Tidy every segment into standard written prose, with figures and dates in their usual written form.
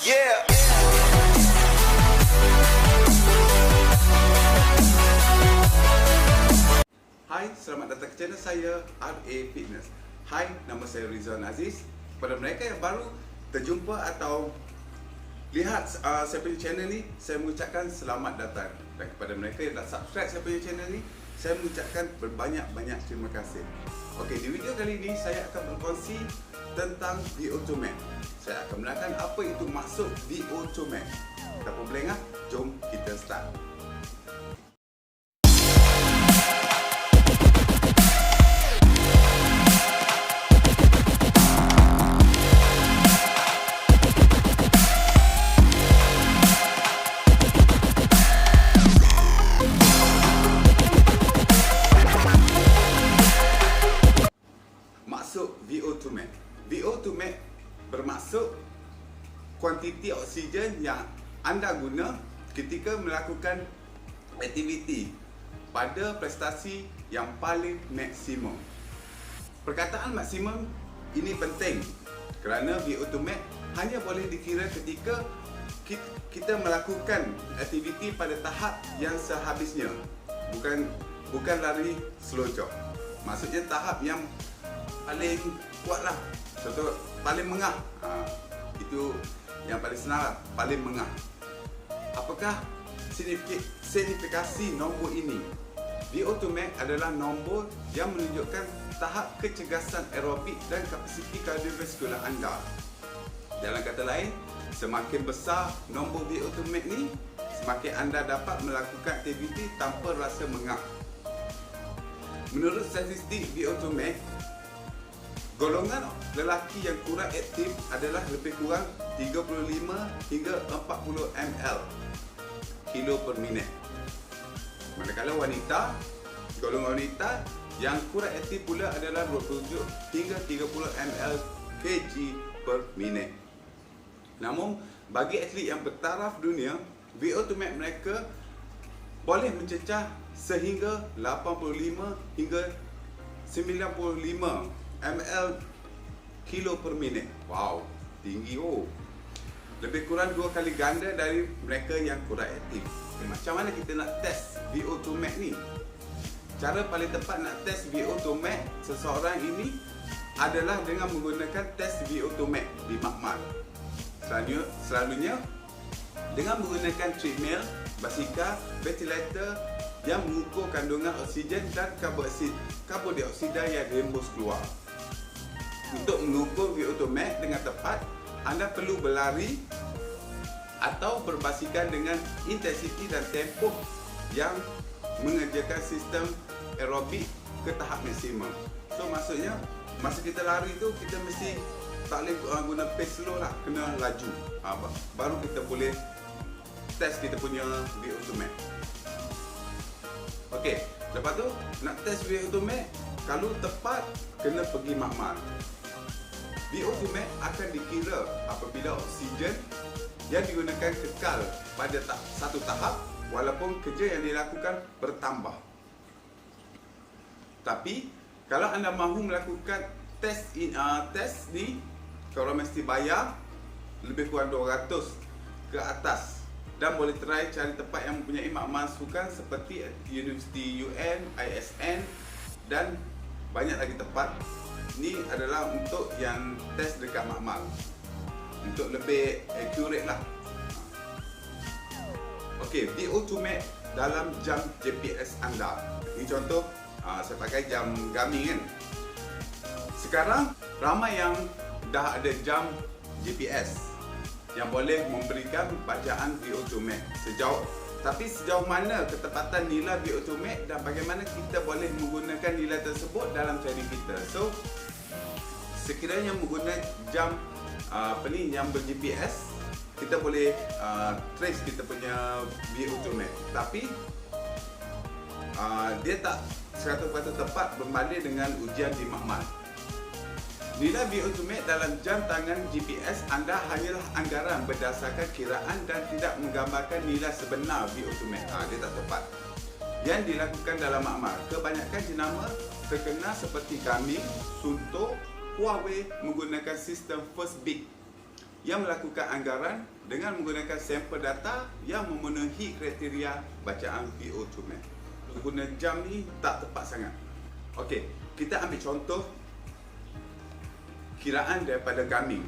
Yeah. Hai, selamat datang ke channel saya RA Fitness. Hai, nama saya Rizwan Aziz. Pada mereka yang baru terjumpa atau lihat saya punya channel ni, saya mengucapkan selamat datang. Dan kepada mereka yang dah subscribe saya punya channel ni, saya mengucapkan berbanyak-banyak terima kasih. Okey, di video kali ini saya akan berkongsi tentang VO2 Max. Saya akan menerangkan apa itu maksud VO2 Max. Tak apa lengah, jom kita start. Maksud VO2 Max. VO2 Max bermaksud kuantiti oksigen yang anda guna ketika melakukan aktiviti pada prestasi yang paling maksimum. Perkataan maksimum ini penting kerana VO2 Max hanya boleh dikira ketika kita melakukan aktiviti pada tahap yang sehabisnya, bukan lari slow jog. Maksudnya tahap yang paling kuat lah, contoh paling mengah, itu yang paling senang lah, paling mengah. Apakah signifikasi nombor ini? VO2 Max adalah nombor yang menunjukkan tahap kecergasan aerobik dan kapasiti kardiovaskular anda. Dalam kata lain, semakin besar nombor VO2 Max ni, semakin anda dapat melakukan aktiviti tanpa rasa mengah. Menurut statistik VO2 Max, golongan lelaki yang kurang aktif adalah lebih kurang 35 hingga 40 ml kilo per minit. Manakala golongan wanita yang kurang aktif pula adalah 27 hingga 30 ml kg per minit. Namun, bagi atlet yang bertaraf dunia, VO2 Max mereka boleh mencecah sehingga 85 hingga 95 ml kilo per minit. Wow, tinggi oh. Lebih kurang 2 kali ganda dari mereka yang kurang aktif. Macam mana kita nak test VO2 Max ni? Cara paling tepat nak test VO2 Max seseorang ini adalah dengan menggunakan test VO2 Max di makmal. Selalunya dengan menggunakan treadmill, basikal, ventilator yang mengukur kandungan oksigen dan karbon dioksida yang dirembus keluar. Untuk mengukur VO2 Max dengan tepat, anda perlu berlari atau berbasikal dengan intensiti dan tempoh yang mengerjakan sistem aerobik ke tahap maksimum. So maksudnya, masa kita lari tu kita mesti tak boleh guna pace slow lah, kena laju. Baru kita boleh test kita punya VO2 Max. Okey, lepas tu nak test VO2 Max, kalau tepat kena pergi makmal. VO2 Max akan dikira apabila oksigen yang digunakan kekal pada satu tahap walaupun kerja yang dilakukan bertambah. Tapi kalau anda mahu melakukan test ni, korang mesti bayar lebih kurang 200 ke atas dan boleh try cari tempat yang mempunyai makmal sukan seperti Universiti UN, ISN dan banyak lagi tempat. Ni adalah untuk yang test dekat makmal, untuk lebih accurate lah. Okey, VO2 Max dalam jam GPS anda. Ini contoh, saya pakai jam Garmin kan. Sekarang ramai yang dah ada jam GPS yang boleh memberikan bacaan VO2 Max tapi sejauh mana ketepatan nilai VO2 Max dan bagaimana kita boleh menggunakan nilai tersebut dalam cari kita. So, sekiranya menggunakan jam yang ber-GPS, kita boleh trace kita punya VO2 Max. Tapi dia tak 100% tepat berbanding dengan ujian di makmal. Nilai VO2 Max dalam jam tangan GPS anda hanyalah anggaran berdasarkan kiraan dan tidak menggambarkan nilai sebenar VO2 Max. Dia tak tepat. Yang dilakukan dalam makmal, kebanyakan jenama terkenal seperti Garmin, Suunto, Huawei menggunakan sistem First Beat yang melakukan anggaran dengan menggunakan sampel data yang memenuhi kriteria bacaan VO2max. Guna jam ni tak tepat sangat. Okey, kita ambil contoh kiraan daripada Garmin.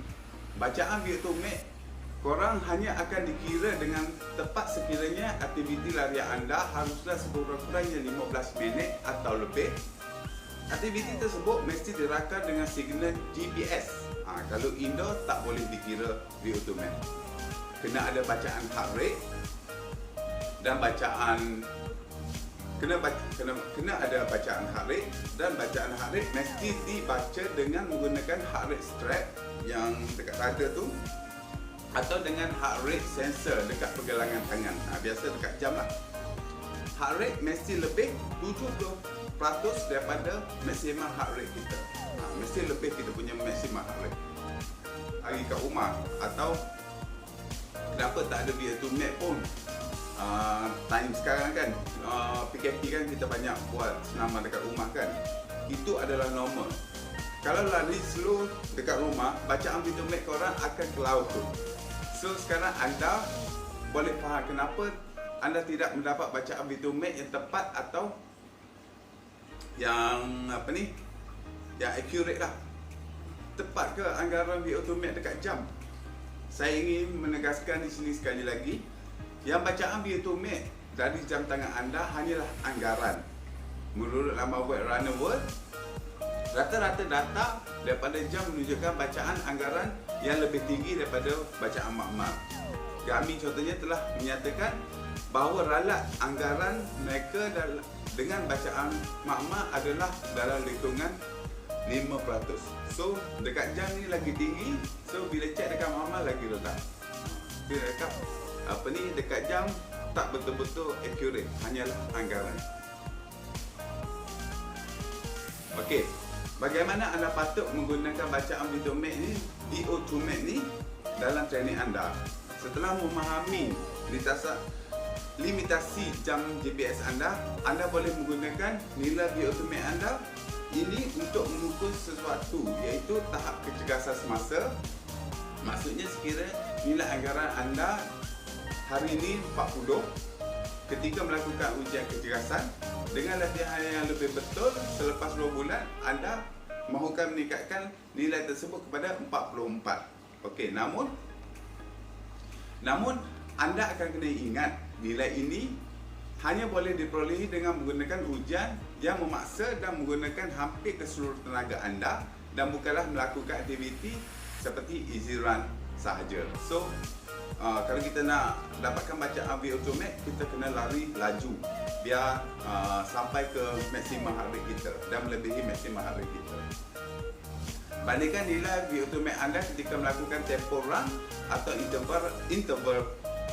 Bacaan VO2max korang hanya akan dikira dengan tepat sekiranya aktiviti larian anda haruslah sekurang-kurangnya 15 minit atau lebih. Aktiviti tersebut mesti dirakam dengan signal GPS. Kalau indoor tak boleh dikira VO2max. Kena ada bacaan heart rate dan bacaan kena ada bacaan heart rate, dan bacaan heart rate mesti dibaca dengan menggunakan heart rate strap yang dekat dada tu, atau dengan heart rate sensor dekat pergelangan tangan. Biasa dekat jam lah. Heart rate mesti lebih 70% daripada maksimum heart rate kita. Mesti lebih kita punya maksimum heart rate. Hari kat rumah, atau kenapa tak ada VO2max pun, time sekarang kan, PKP kan, kita banyak buat senaman dekat rumah kan. Itu adalah normal. Kalau lari slow dekat rumah, bacaan VO2max korang akan ke laut tu. So sekarang anda boleh faham kenapa anda tidak mendapat bacaan VO2max yang tepat atau yang yang accurate lah. Tepat ke anggaran VO2max dekat jam? Saya ingin menegaskan di sini sekali lagi, yang bacaan VO2max dari jam tangan anda hanyalah anggaran. Menurut laman web Runner World, rata-rata data daripada jam menunjukkan bacaan anggaran yang lebih tinggi daripada bacaan makmal. Garmin contohnya telah menyatakan bahawa ralat anggaran mereka dengan bacaan makmal adalah dalam lingkungan 5%. So dekat jam ni lagi tinggi, so bila cek dekat makmal lagi rendah. Bila dekat jam tak betul-betul accurate, hanyalah anggaran. Okey, bagaimana anda patut menggunakan bacaan VO2max ni dalam training anda? Setelah memahami limitasi jam GPS anda boleh menggunakan nilai VO2max anda ini untuk mengukur sesuatu, iaitu tahap kecergasan semasa. Maksudnya sekiranya nilai anggaran anda hari ini 40, ketika melakukan ujian kecergasan dengan latihan yang lebih betul selepas 2 bulan, anda mahukan meningkatkan nilai tersebut kepada 44. Okey, namun anda akan kena ingat nilai ini hanya boleh diperolehi dengan menggunakan ujian yang memaksa dan menggunakan hampir keseluruh tenaga anda, dan bukanlah melakukan aktiviti seperti easy run sahaja. So kalau kita nak dapatkan bacaan VO2max, kita kena lari laju biar sampai ke maksimum heart rate kita dan melebihi maksimum heart rate kita. Bandingkan nilai VO2max anda ketika melakukan tempo run atau interval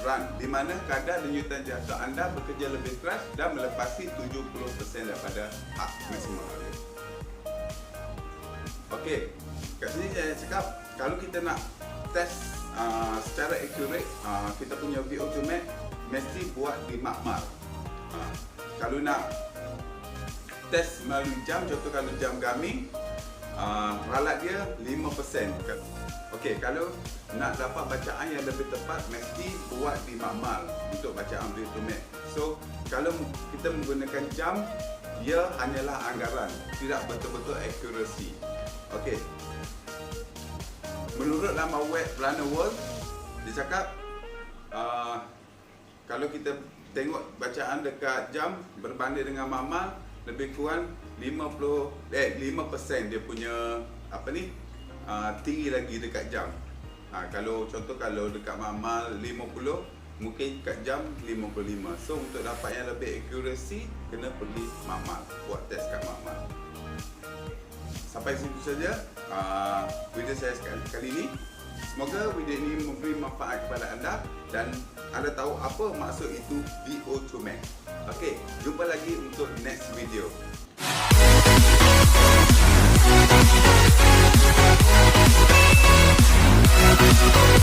run, di mana kadar denyutan jantung anda bekerja lebih keras dan melepasi 70% daripada maksimum heart rate. Okey, kat sini saya cakap kalau kita nak test secara accurate, kita punya VO2max mesti buat di makmal. Kalau nak test melalui jam, contoh kalau jam Garmin, ralat dia 5%. Okey, kalau nak dapat bacaan yang lebih tepat, mesti buat di makmal untuk bacaan VO2max. So kalau kita menggunakan jam, ia hanyalah anggaran, tidak betul-betul accuracy. Okey, menurut laman web Runner World, dia cakap kalau kita tengok bacaan dekat jam berbanding dengan makmal, lebih kurang 5% dia punya tinggi lagi dekat jam. Kalau contoh kalau dekat makmal 50, mungkin kat jam 55. So untuk dapat yang lebih accuracy, kena pergi makmal, buat test kat makmal. Sampai situ saja video saya kali ini. Semoga video ini memberi manfaat kepada anda dan anda tahu apa maksud itu VO2max. Okey, jumpa lagi untuk next video.